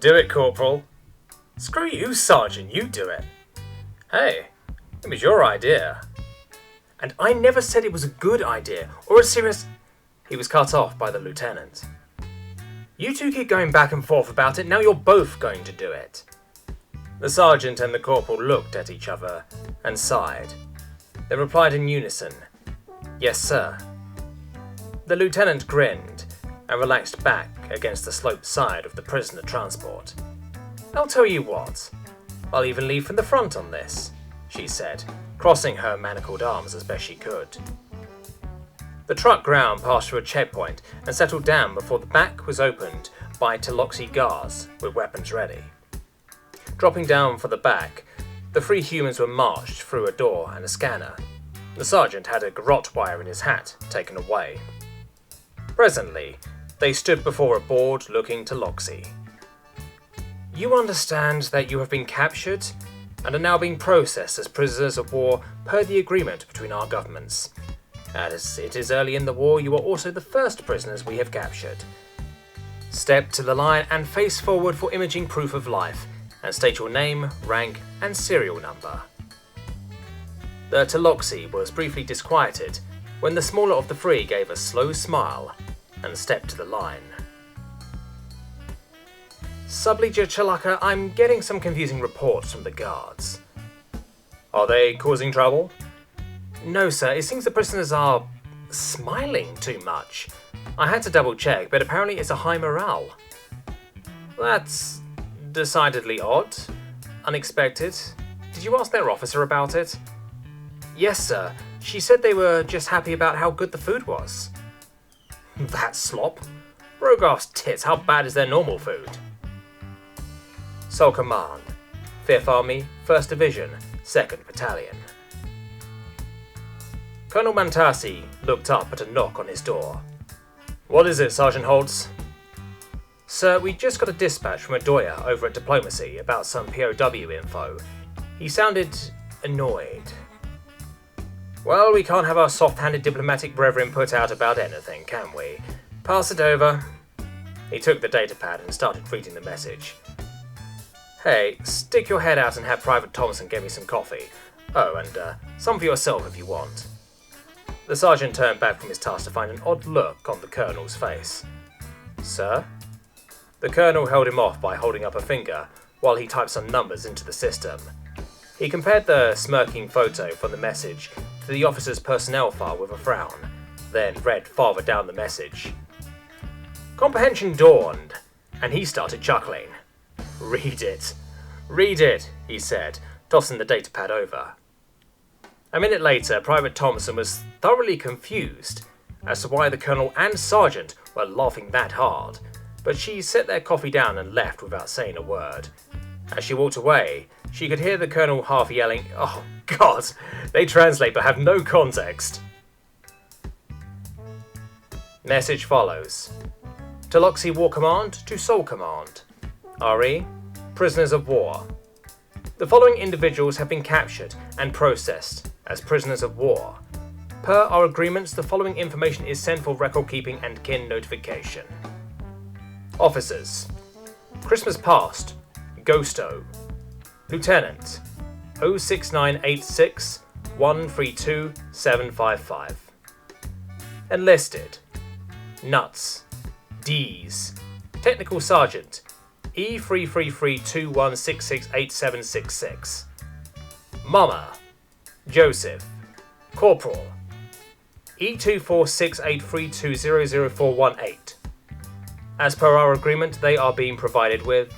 Do it, Corporal. Screw you, Sergeant, you do it. Hey, it was your idea. And I never said it was a good idea, or a serious... He was cut off by the lieutenant. You two keep going back and forth about it, now you're both going to do it. The sergeant and the corporal looked at each other and sighed. They replied in unison, "Yes, sir." The lieutenant grinned and relaxed back against the sloped side of the prisoner transport. "I'll tell you what, I'll even lead from the front on this," she said, crossing her manacled arms as best she could. The truck ground past through a checkpoint and settled down before the back was opened by Taloxi guards with weapons ready. Dropping down for the back, the three humans were marched through a door and a scanner. The sergeant had a garrote wire in his hat taken away. Presently, they stood before a bored-looking Taloxi. "You understand that you have been captured and are now being processed as prisoners of war per the agreement between our governments. As it is early in the war, you are also the first prisoners we have captured. Step to the line and face forward for imaging proof of life, and state your name, rank, and serial number." The Taloxi was briefly disquieted when the smaller of the three gave a slow smile and stepped to the line. "Subleader Chalaka, I'm getting some confusing reports from the guards." "Are they causing trouble?" "No, sir. It seems the prisoners are smiling too much. I had to double check, but apparently it's a high morale." "That's decidedly odd. Unexpected. Did you ask their officer about it?" "Yes, sir. She said they were just happy about how good the food was." "That slop? Rogarth's tits, how bad is their normal food?" "Sole Command, 5th Army, 1st Division, 2nd Battalion." Colonel Mantasi looked up at a knock on his door. "What is it, Sergeant Holtz?" "Sir, we just got a dispatch from a doyer over at Diplomacy about some POW info. He sounded annoyed." "Well, we can't have our soft-handed diplomatic brethren put out about anything, can we? Pass it over." He took the datapad and started reading the message. "Hey, stick your head out and have Private Thompson get me some coffee. Oh, and some for yourself if you want." The sergeant turned back from his task to find an odd look on the colonel's face. "Sir?" The colonel held him off by holding up a finger while he typed some numbers into the system. He compared the smirking photo from the message to the officer's personnel file with a frown, then read farther down the message. Comprehension dawned, and he started chuckling. "Read it. Read it," he said, tossing the datapad over. A minute later, Private Thompson was thoroughly confused as to why the colonel and sergeant were laughing that hard, but she set their coffee down and left without saying a word. As she walked away, she could hear the colonel half yelling, "Oh God, they translate but have no context." Message follows. Taloxi War Command to Sole Command. RE, prisoners of war. The following individuals have been captured and processed as prisoners of war. Per our agreements, the following information is sent for record keeping and kin notification. Officers: Christmas Past, Ghosto. Lieutenant, 06986 132 755. Enlisted: Nuts, D's. Technical Sergeant, E33321668766. Mama, Joseph. Corporal, E24683200418. As per our agreement, they are being provided with